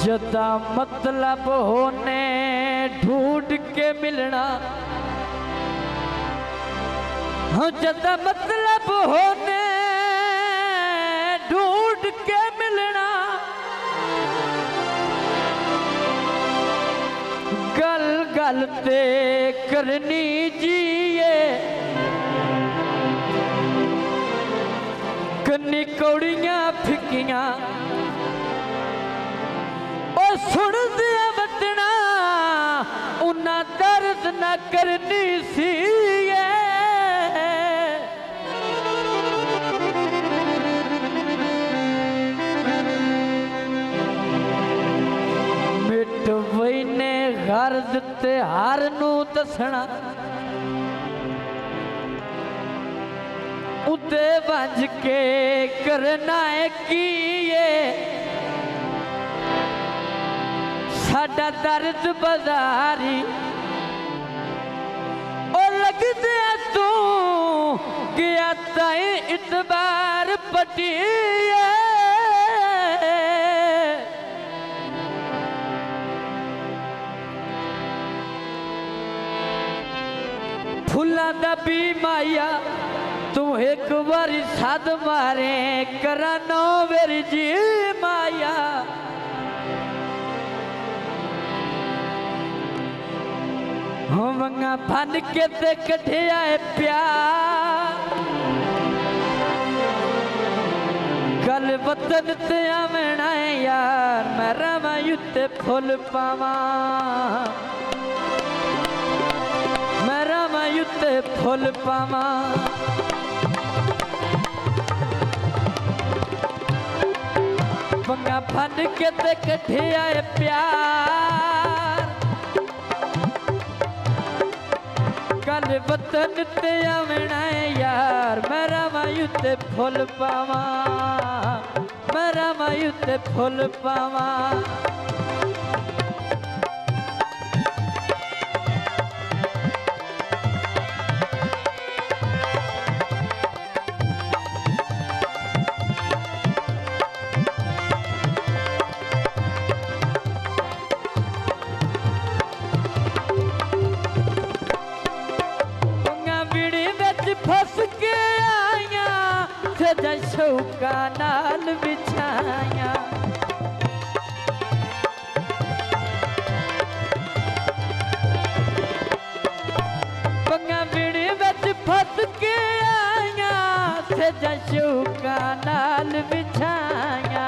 जदा मतलब होने ढूंढ के मिलना, जदा मतलब होने ढूंढ के मिलना, गल गल ते करनी जिए, कन्नी कौड़ियां फिकियां और सुन दिया बचना, उन्ना दर्द न करनी सी। मिट वही ने गर्ज ते हार नू दसना, उते बंज के करना है कीए, साडा दर्द बाजारी और लगदे तू गया ताई इतबार पटिए। फुल्ला दा भी माया तू एक बारी साध मारे करा नो मेरी जी माया, मंगा फन के ते कठिया प्यार, कल वतन ते आवेना यार, मैं रवा युते फुल पावा, मैं रवा युते फुल पावा। मंगा फन के ते कठिया प्यार, कल वतन ते आवेना यार, मेरा मायू ते फुल पावा, मेरा मायू ते फुल पावा। फस के आया सदा शौका नाल बिछाया, पंगा बिड़ी विच फस के आया सदा शौका नाल बिछाया,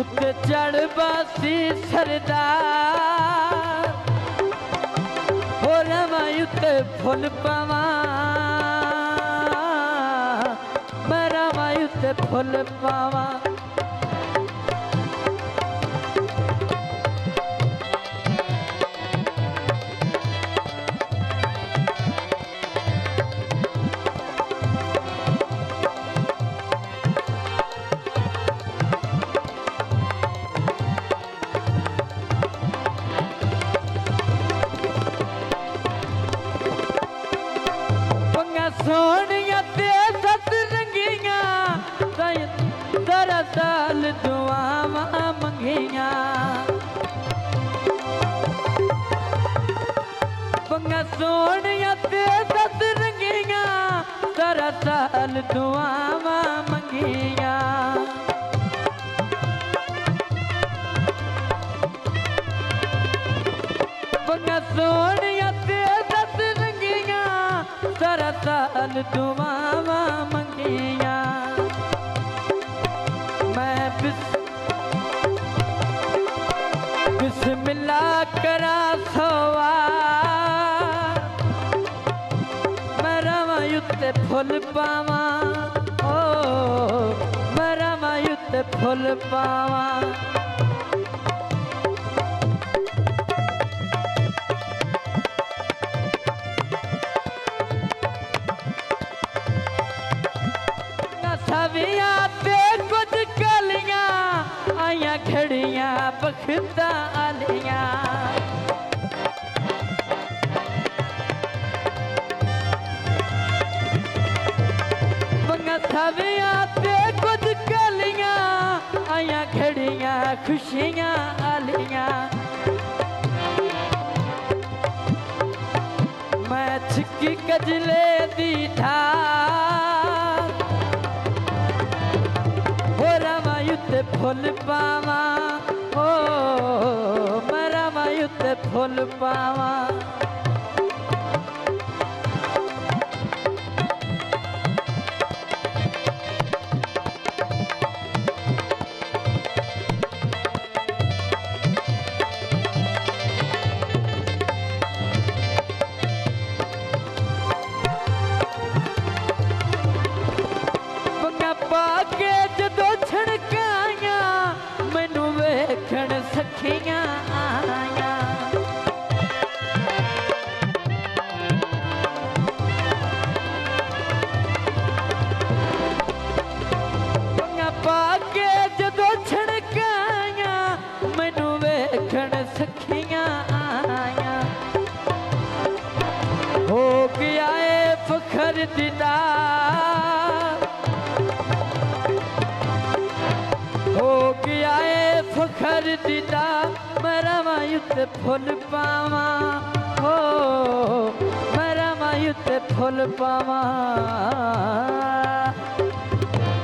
उत्ते चढ़ बासी सरदार, मायूते फुल पावा, मेरा मायूते फुल पावा। सोनिया ते सत रंगिया दरअसल दुआवा मंगिया, पंगा सोनिया ते सत रंगिया दरअसल दुआवा मंगिया, पंगा सोनिया ते सत रंगिया दरअसल दुआवा मंगिया। मैं बिस्मिल्लाह करा सवा, मेरा मायूते फुल पावा, ओ मेरा मायूते फुल पावा। सविया ते कुछ कलियां आया खड़ियां बखता आलियां, मंगा सविया ते कुछ कलियां आया खड़ियां खुशियां आलियां मैं छिकी कजले दी धार हो रामा युते फुल पावा ओ मैं रामा युते फुल पावा पाके जदों छड़काया मैनू वेखण सखियां आया पाके जदों छड़काया मैनू वेखण सखियां आया हो गया ए फखर दीदार हो गया ए फखर दीदा मेरा मायुत फुल पावा हो मेरा मायुत फुल पावा